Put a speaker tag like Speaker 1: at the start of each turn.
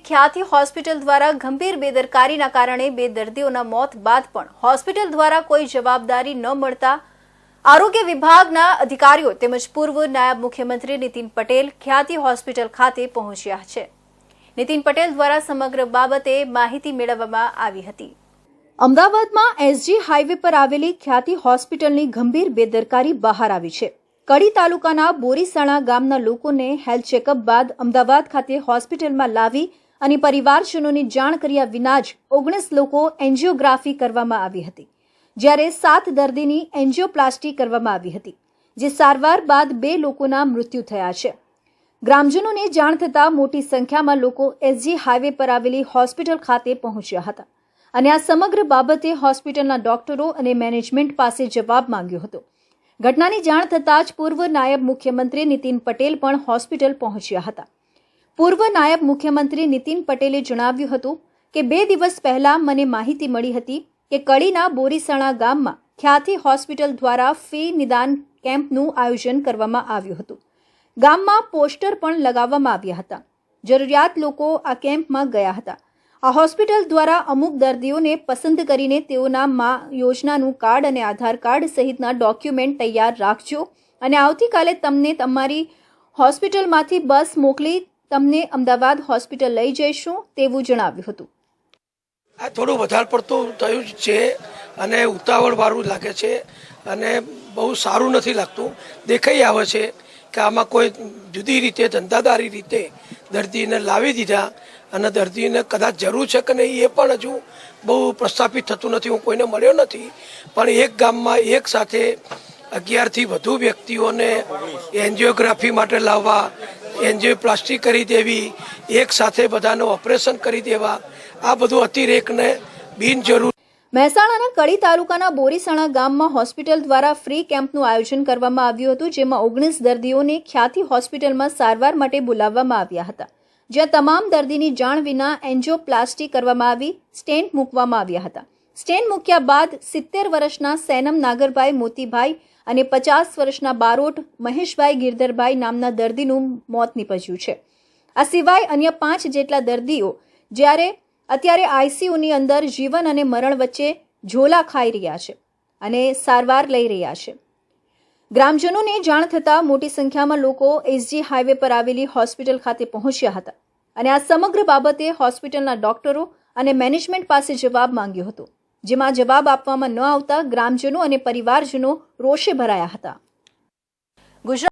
Speaker 1: ખ્યાતિ હોસ્પિટલ દ્વારા ગંભીર બેદરકારીના કારણે બે દર્દીઓના મોત બાદ પણ હોસ્પિટલ દ્વારા કોઈ જવાબદારી ન મળતા આરોગ્ય વિભાગના અધિકારીઓ તેમજ પૂર્વ નાયબ મુખ્યમંત્રી નીતિન પટેલ ખ્યાતિ હોસ્પિટલ ખાતે પહોંચ્યા છે। નીતિન પટેલ દ્વારા સમગ્ર બાબતે માહિતી મેળવવામાં આવી હતી। અમદાવાદમાં એસજી હાઈવે પર આવેલી ખ્યાતિ હોસ્પિટલની ગંભીર બેદરકારી બહાર આવી છે। કડી તાલુકાના બોરીસાણા ગામના લોકોને હેલ્થ ચેકઅપ બાદ અમદાવાદ ખાતે હોસ્પિટલમાં લાવી અને પરિવારજનોની જાણ કર્યા વિના જ 19 લોકો એન્જિયોગ્રાફી કરવામાં આવી હતી, જ્યારે 7 દર્દીની એન્જિયોપ્લાસ્ટી કરવામાં આવી હતી, જે સારવાર બાદ 2 લોકોના મૃત્યુ થયા છે। ગ્રામજનોને જાણ થતાં મોટી સંખ્યામાં લોકો એસજી હાઈવે પર આવેલી હોસ્પિટલ ખાતે પહોંચ્યા હતા અને આ સમગ્ર બાબતે હોસ્પિટલના ડોક્ટરો અને મેનેજમેન્ટ પાસે જવાબ માંગ્યો હતો। ઘટનાની જાણ થતાં જ પૂર્વ નાયબ મુખ્યમંત્રી નીતિન પટેલ પણ હોસ્પિટલ પહોંચ્યા હતા। પૂર્વ નાયબ મુખ્યમંત્રી નીતિન પટેલે જણાવ્યું હતું કે 2 દિવસ પહેલા મને માહિતી મળી હતી કે કડીના બોરીસાણા ગામમાં ખ્યાતિ હોસ્પિટલ દ્વારા ફી નિદાન કેમ્પનું આયોજન કરવામાં આવ્યું હતું। ગામમાં પોસ્ટર પણ લગાવવામાં આવ્યા હતા। જરૂરિયાત લોકો આ કેમ્પમાં ગયા હતા। આ હોસ્પિટલ દ્વારા અમુક દર્દીઓને પસંદ કરીને તેઓના મા યોજનાનું કાર્ડ અને આધાર કાર્ડ સહિતના ડોક્યુમેન્ટ તૈયાર રાખજો અને આવતીકાલે તમને તમારી હોસ્પિટલમાંથી બસ મોકલી તમને અમદાવાદ હોસ્પિટલ લઈ જઈશું તેવું જણાવ્યું હતું।
Speaker 2: આ થોડું વધારે પડતું થયું છે અને ઉતાવળવાળું લાગે છે અને બહુ સારું નથી લાગતું। દેખાઈ આવે છે કે આમાં કોઈ જુદી રીતે ધંધાદારી રીતે દર્દીને લાવી દીધા અને દર્દીને કદાચ જરૂર છે કે નહીં એ પણ હજુ બહુ પ્રસ્થાપિત થતું નથી। હું કોઈને મળ્યો નથી, પણ એક ગામમાં એક સાથે 11થી વધુ વ્યક્તિઓને એન્જિયોગ્રાફી માટે લાવવા, એન્જિયોપ્લાસ્ટી કરી દેવી, એક સાથે બધાનું ઓપરેશન કરી દેવા, આ બધું અતિરેકને બિનજરૂર।
Speaker 1: મહેસાણાના કડી તાલુકાના બોરીસાણા ગામમાં હોસ્પિટલ દ્વારા ફ્રી કેમ્પનું આયોજન કરવામાં આવ્યું હતું, જેમાં 19 દર્દીઓને ખ્યાતિ હોસ્પિટલમાં સારવાર માટે બોલાવવામાં આવ્યા હતા, જ્યાં તમામ દર્દીની જાણ વિના એન્જિયોપ્લાસ્ટી કરવામાં આવી, સ્ટેન્ટ મૂકવામાં આવ્યા હતા। સ્ટેન્ટ મૂક્યા બાદ 70 વર્ષના સેનમ નાગરભાઈ મોતીભાઈ અને 50 વર્ષના બારોટ મહેશભાઈ ગિરધરભાઈ નામના દર્દીનું મોત નીપજ્યું છે। આ સિવાય અન્ય 5 જેટલા દર્દીઓ જ્યારે અત્યારે આઈસીયુની અંદર જીવન અને મરણ વચ્ચે ઝોલા ખાઈ રહ્યા છે અને સારવાર લઈ રહ્યા છે। ગ્રામજનોને જાણ થતાં મોટી સંખ્યામાં લોકો એસજી હાઈવે પર આવેલી હોસ્પિટલ ખાતે પહોંચ્યા હતા અને આ સમગ્ર બાબતે હોસ્પિટલના ડોક્ટરો અને મેનેજમેન્ટ પાસે જવાબ માંગ્યો હતો, જેમાં જવાબ આપવામાં ન આવતા ગ્રામજનો અને પરિવારજનો રોષે ભરાયા હતા।